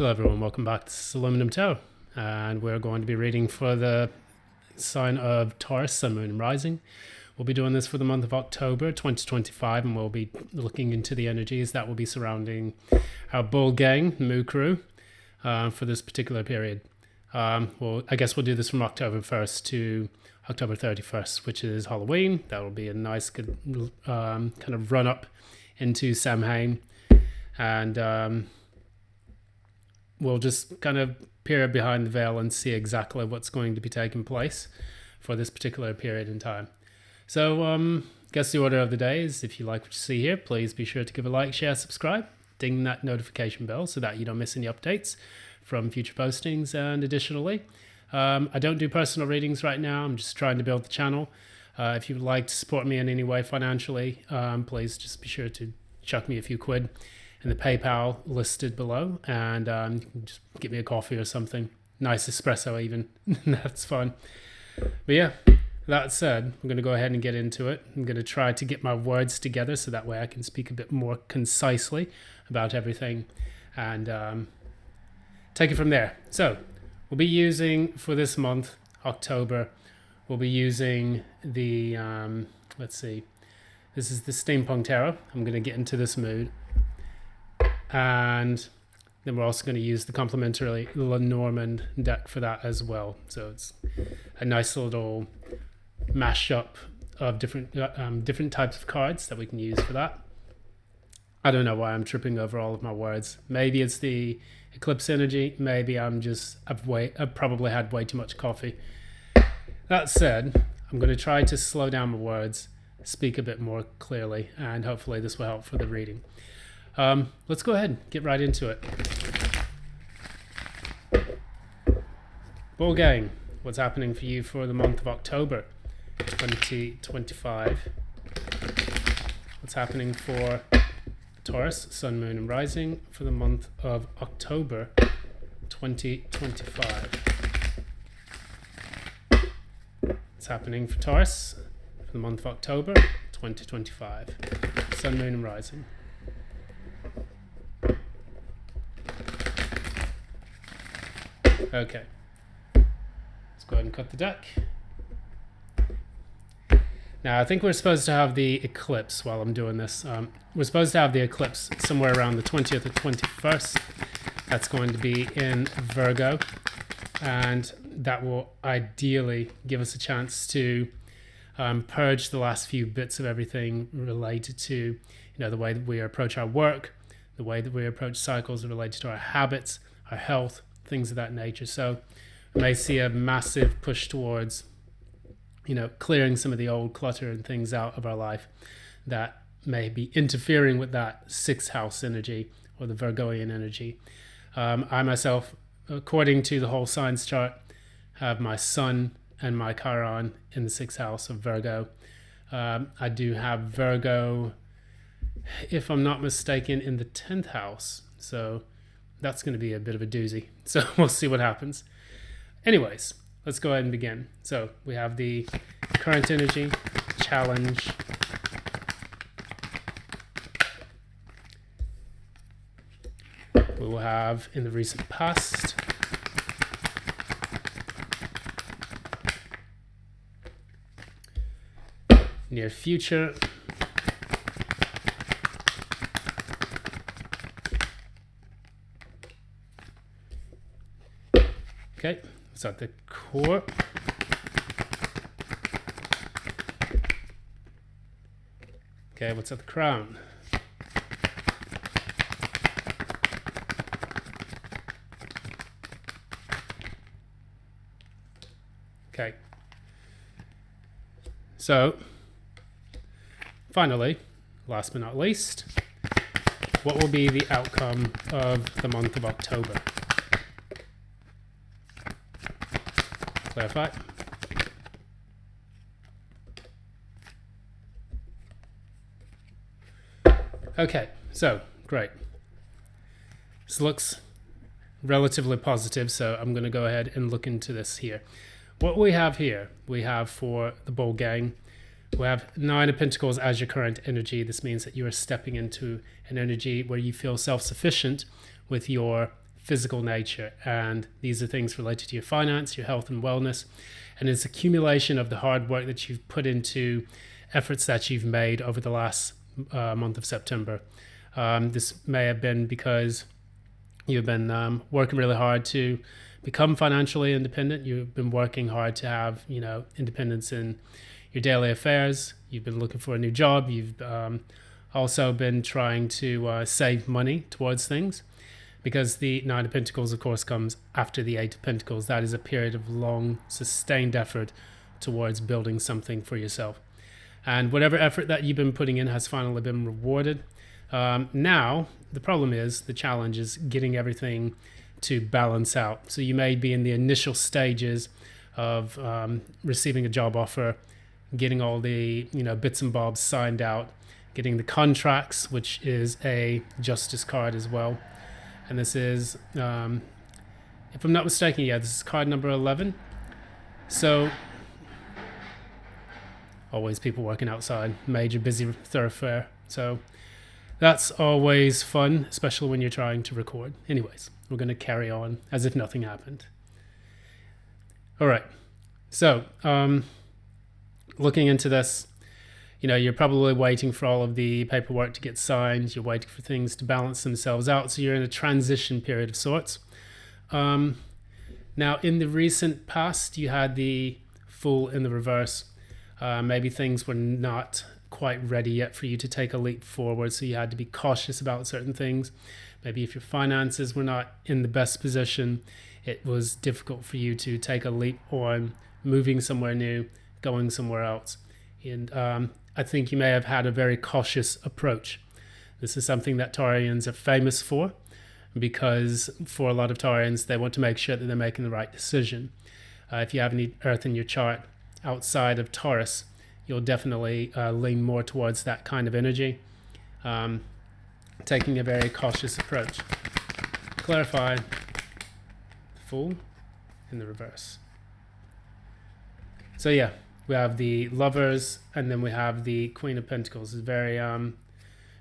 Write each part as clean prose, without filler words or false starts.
Hello everyone, welcome back to Aluminum Toe, and we're going to be reading for the sign of Taurus, Sun, Moon and Rising. We'll be doing this for the month of October 2025, and we'll be looking into the energies that will be surrounding our bull gang, Moo crew, for this particular period. Well, I guess we'll do this from October 1st to October 31st, which is Halloween. That will be a nice good kind of run up into Samhain, and we'll just kind of peer behind the veil and see exactly what's going to be taking place for this particular period in time. So, guess the order of the day is, if you like what you see here, please be sure to give a like, share, subscribe, ding that notification bell so that you don't miss any updates from future postings. And additionally, I don't do personal readings right now. I'm just trying to build the channel. If you would like to support me in any way financially, please just be sure to chuck me a few quid in the PayPal listed below, and you can just get me a coffee or something. Nice espresso even. That's fun. But yeah, that said, I'm going to go ahead and get into it. I'm going to try to get my words together so that way I can speak a bit more concisely about everything and take it from there. So we'll be using, for this month, October, we'll be using the, let's see, this is the Steampunk Tarot. I'm going to get into this mood. And then we're also going to use the complementary Lenormand deck for that as well. So it's a nice little mashup of different types of cards that we can use for that. I don't know why I'm tripping over all of my words. Maybe it's the eclipse energy. Maybe I've probably had way too much coffee. That said, I'm going to try to slow down my words, speak a bit more clearly, and hopefully this will help for the reading. Let's go ahead and get right into it. Bull gang, what's happening for you for the month of October 2025? What's happening for Taurus, Sun, Moon and Rising for the month of October 2025? What's happening for Taurus for the month of October 2025? Sun, Moon and Rising. Okay, let's go ahead and cut the deck. Now, I think we're supposed to have the eclipse while I'm doing this. We're supposed to have the eclipse somewhere around the 20th or 21st. That's going to be in Virgo, and that will ideally give us a chance to purge the last few bits of everything related to, the way that we approach our work, the way that we approach cycles related to our habits, our health, things of that nature. So we may see a massive push towards, clearing some of the old clutter and things out of our life that may be interfering with that sixth house energy or the Virgoian energy. I myself, according to the whole signs chart, have my Sun and my Chiron in the sixth house of Virgo. I do have Virgo, if I'm not mistaken, in the 10th house. So that's going to be a bit of a doozy. So we'll see what happens. Anyways, let's go ahead and begin. So we have the current energy, challenge, we will have in the recent past, near future, okay, so at the core, okay, what's at the crown? Okay, so finally, last but not least, what will be the outcome of the month of October? Clarify. Okay, so great. This looks relatively positive, so I'm going to go ahead and look into this here. What we have here, we have for the bull gang, we have 9 of Pentacles as your current energy. This means that you are stepping into an energy where you feel self-sufficient with your physical nature, and these are things related to your finance, your health and wellness, and it's accumulation of the hard work that you've put into efforts that you've made over the last month of September. This may have been because you've been working really hard to become financially independent. You've been working hard to have, independence in your daily affairs. You've been looking for a new job. You've also been trying to save money towards things, because the Nine of Pentacles, of course, comes after the Eight of Pentacles. That is a period of long, sustained effort towards building something for yourself. And whatever effort that you've been putting in has finally been rewarded. Now, the problem is, the challenge is getting everything to balance out. So you may be in the initial stages of receiving a job offer, getting all the bits and bobs signed out, getting the contracts, which is a justice card as well. And this is, if I'm not mistaken, this is card number 11. So, always people working outside, major busy thoroughfare. So that's always fun, especially when you're trying to record. Anyways, we're going to carry on as if nothing happened. All right. So, looking into this, you're probably waiting for all of the paperwork to get signed. You're waiting for things to balance themselves out. So you're in a transition period of sorts. Now, in the recent past, you had the Fool in the reverse. Maybe things were not quite ready yet for you to take a leap forward. So you had to be cautious about certain things. Maybe if your finances were not in the best position, it was difficult for you to take a leap on moving somewhere new, going somewhere else. And I think you may have had a very cautious approach. This is something that Taurians are famous for, because for a lot of Taurians, they want to make sure that they're making the right decision. If you have any Earth in your chart outside of Taurus, you'll definitely lean more towards that kind of energy, taking a very cautious approach. Clarify, Fool in the reverse. So yeah, we have the Lovers, and then we have the Queen of Pentacles. It's very,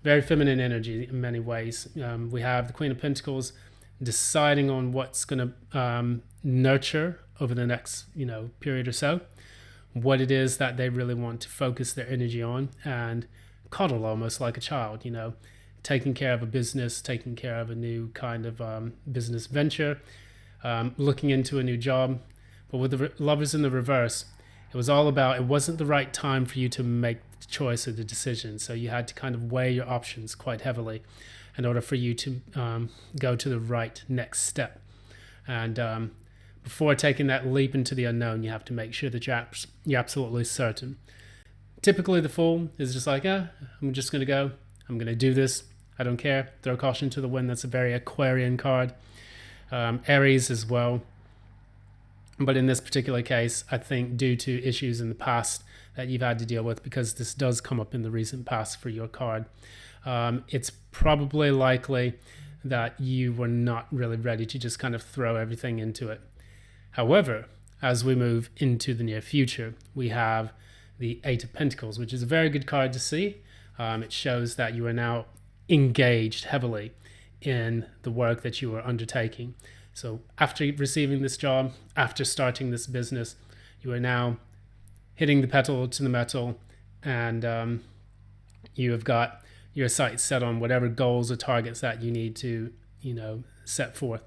very feminine energy in many ways. We have the Queen of Pentacles deciding on what's going to nurture over the next, period or so, what it is that they really want to focus their energy on and coddle almost like a child, taking care of a business, taking care of a new kind of business venture, looking into a new job. But with the Lovers in the reverse, it was all about, it wasn't the right time for you to make the choice or the decision. So you had to kind of weigh your options quite heavily in order for you to go to the right next step. And before taking that leap into the unknown, you have to make sure that you're absolutely certain. Typically, the Fool is just like, I'm just going to go. I'm going to do this. I don't care. Throw caution to the wind. That's a very Aquarian card. Aries as well. But in this particular case, I think due to issues in the past that you've had to deal with, because this does come up in the recent past for your card, it's probably likely that you were not really ready to just kind of throw everything into it. However, as we move into the near future, we have the Eight of Pentacles, which is a very good card to see. It shows that you are now engaged heavily in the work that you are undertaking. So after receiving this job, after starting this business, you are now hitting the pedal to the metal, and you have got your sights set on whatever goals or targets that you need to, set forth.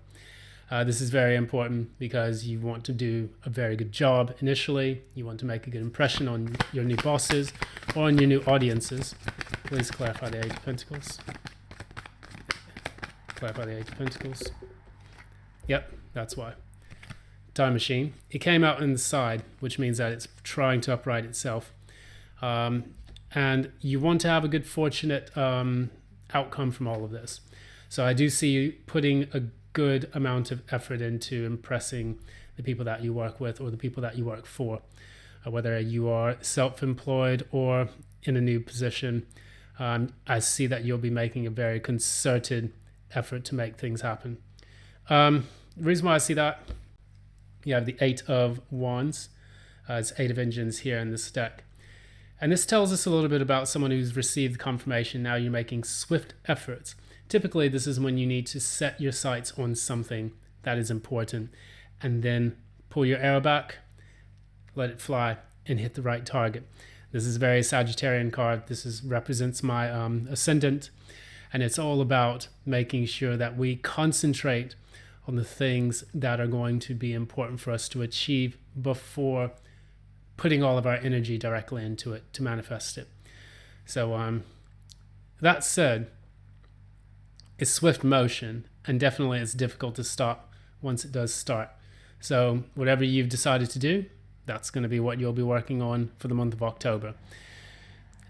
This is very important because you want to do a very good job initially. You want to make a good impression on your new bosses or on your new audiences. Please clarify the Eight of Pentacles. Clarify the Eight of Pentacles. Yep, that's why. Time Machine. It came out in the side, which means that it's trying to upright itself. And you want to have a good, fortunate outcome from all of this. So I do see you putting a good amount of effort into impressing the people that you work with or the people that you work for, whether you are self-employed or in a new position. I see that you'll be making a very concerted effort to make things happen. The reason why I see that, you have the Eight of Wands. It's Eight of Engines here in this deck. And this tells us a little bit about someone who's received confirmation. Now you're making swift efforts. Typically, this is when you need to set your sights on something that is important and then pull your arrow back, let it fly, and hit the right target. This is a very Sagittarian card. This represents my ascendant, and it's all about making sure that we concentrate on the things that are going to be important for us to achieve before putting all of our energy directly into it to manifest it. So that said, it's swift motion, and definitely it's difficult to stop once it does start. So whatever you've decided to do, that's going to be what you'll be working on for the month of October.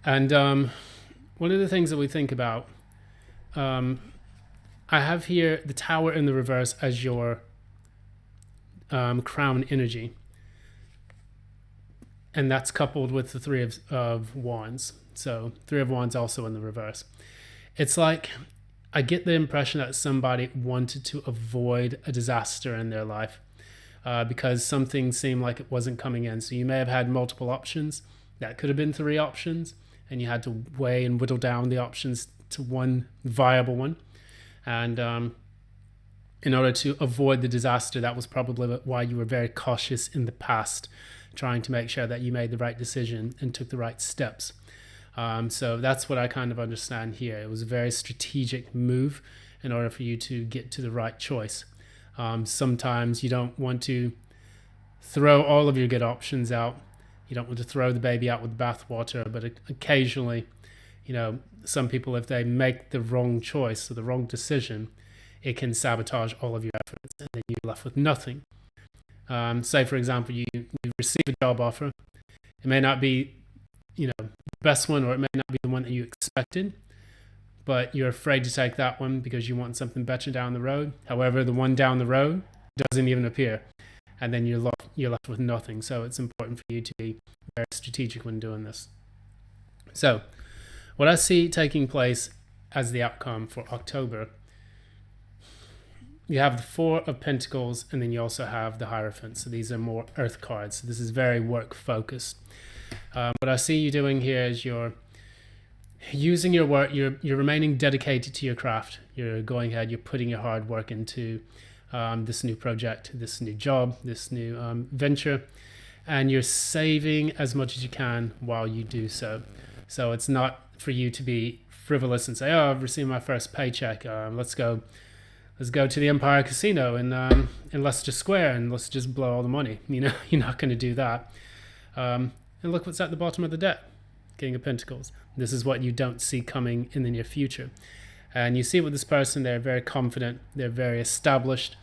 And one of the things that we think about, I have here the Tower in the reverse as your crown energy. And that's coupled with the Three of Wands. So Three of Wands also in the reverse. It's like, I get the impression that somebody wanted to avoid a disaster in their life because something seemed like it wasn't coming in. So you may have had multiple options. That could have been 3 options, and you had to weigh and whittle down the options to one viable one. And in order to avoid the disaster, that was probably why you were very cautious in the past, trying to make sure that you made the right decision and took the right steps. So that's what I kind of understand here. It was a very strategic move in order for you to get to the right choice. Sometimes you don't want to throw all of your good options out. You don't want to throw the baby out with the bathwater, but occasionally, you know, some people, if they make the wrong choice or the wrong decision, it can sabotage all of your efforts, and then you're left with nothing. Say, for example, you receive a job offer. It may not be, you know, the best one, or it may not be the one that you expected, but you're afraid to take that one because you want something better down the road. However, the one down the road doesn't even appear, and then you're left with nothing. So it's important for you to be very strategic when doing this. So what I see taking place as the outcome for October, you have the Four of Pentacles, and then you also have the Hierophant. So these are more earth cards. So this is very work focused. What I see you doing here is you're using your work, you're remaining dedicated to your craft. You're going ahead, you're putting your hard work into this new project, this new job, this new venture, and you're saving as much as you can while you do so. So it's not for you to be frivolous and say, oh, I've received my first paycheck. Let's go to the Empire Casino in Leicester Square and let's just blow all the money. You know, you're not going to do that. And look what's at the bottom of the deck. King of Pentacles. This is what you don't see coming in the near future. And you see with this person, they're very confident, they're very established,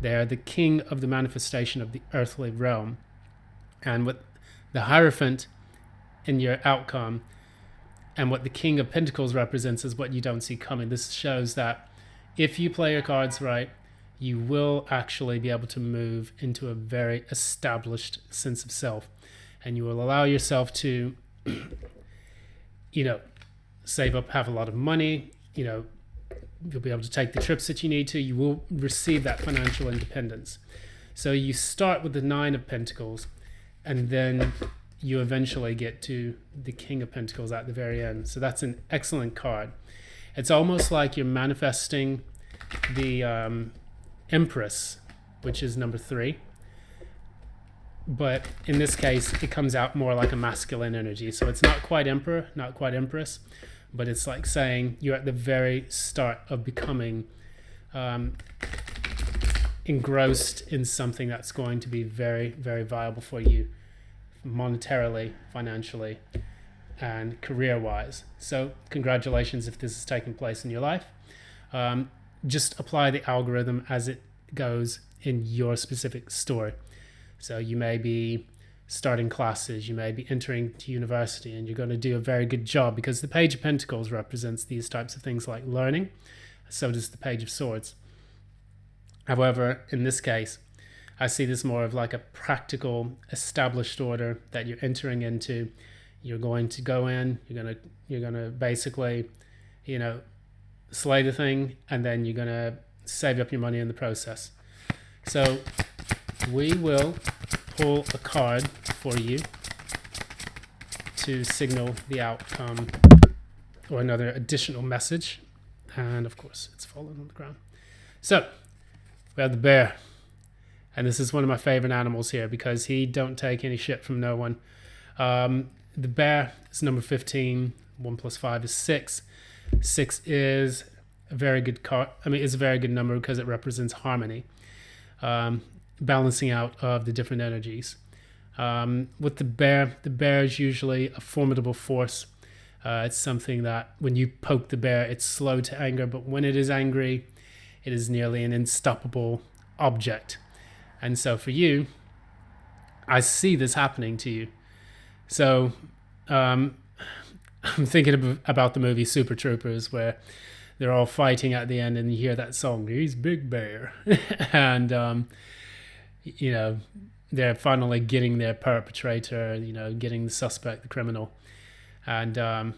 they're the king of the manifestation of the earthly realm. And with the Hierophant in your outcome, and what the King of Pentacles represents is what you don't see coming. This shows that if you play your cards right, you will actually be able to move into a very established sense of self. And you will allow yourself to save up, have a lot of money, you'll be able to take the trips that you need to, you will receive that financial independence. So you start with the Nine of Pentacles, and then you eventually get to the King of Pentacles at the very end. So that's an excellent card. It's almost like you're manifesting the Empress, which is number 3. But in this case, it comes out more like a masculine energy. So it's not quite Emperor, not quite Empress, but it's like saying you're at the very start of becoming engrossed in something that's going to be very, very viable for you monetarily, financially, and career-wise. So congratulations if this is taking place in your life. Just apply the algorithm as it goes in your specific story. So you may be starting classes, you may be entering to university, and you're going to do a very good job because the Page of Pentacles represents these types of things like learning. So does the Page of Swords. However, in this case, I see this more of like a practical, established order that you're entering into. You're going to go in, you're gonna basically, slay the thing, and then you're gonna save up your money in the process. So we will pull a card for you to signal the outcome or another additional message. And of course, it's fallen on the ground. So we have the bear. And this is one of my favorite animals here because he don't take any shit from no one. The bear is number 15. 1 plus 5 is 6. 6 is a very good it's a very good number because it represents harmony, balancing out of the different energies. With the bear is usually a formidable force. It's something that when you poke the bear, it's slow to anger, but when it is angry, it is nearly an unstoppable object. And so for you, I see this happening to you. So I'm thinking about the movie Super Troopers, where they're all fighting at the end and you hear that song, "He's Big Bear." And, they're finally getting their perpetrator, getting the suspect, the criminal. And I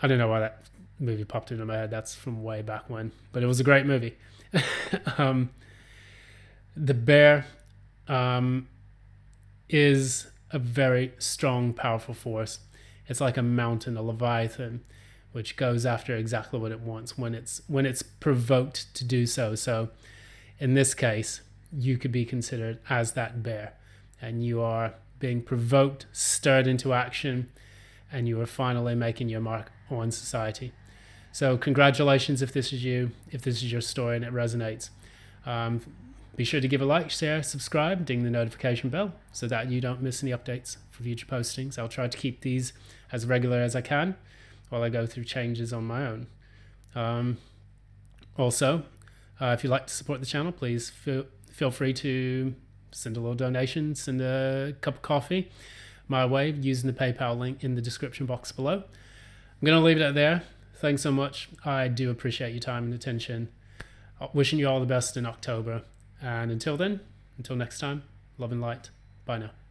don't know why that movie popped into my head. That's from way back when, but it was a great movie. The bear is a very strong, powerful force. It's like a mountain, a leviathan, which goes after exactly what it wants when it's provoked to do so. So in this case, you could be considered as that bear, and you are being provoked, stirred into action, and you are finally making your mark on society. So congratulations if this is you, if this is your story and it resonates. Be sure to give a like, share, subscribe, ding the notification bell so that you don't miss any updates for future postings. I'll try to keep these as regular as I can while I go through changes on my own. Also, if you'd like to support the channel, please feel free to send a little donation, send a cup of coffee my way using the PayPal link in the description box below. I'm going to leave it there. Thanks so much. I do appreciate your time and attention. Wishing you all the best in October. And until then, until next time, love and light. Bye now.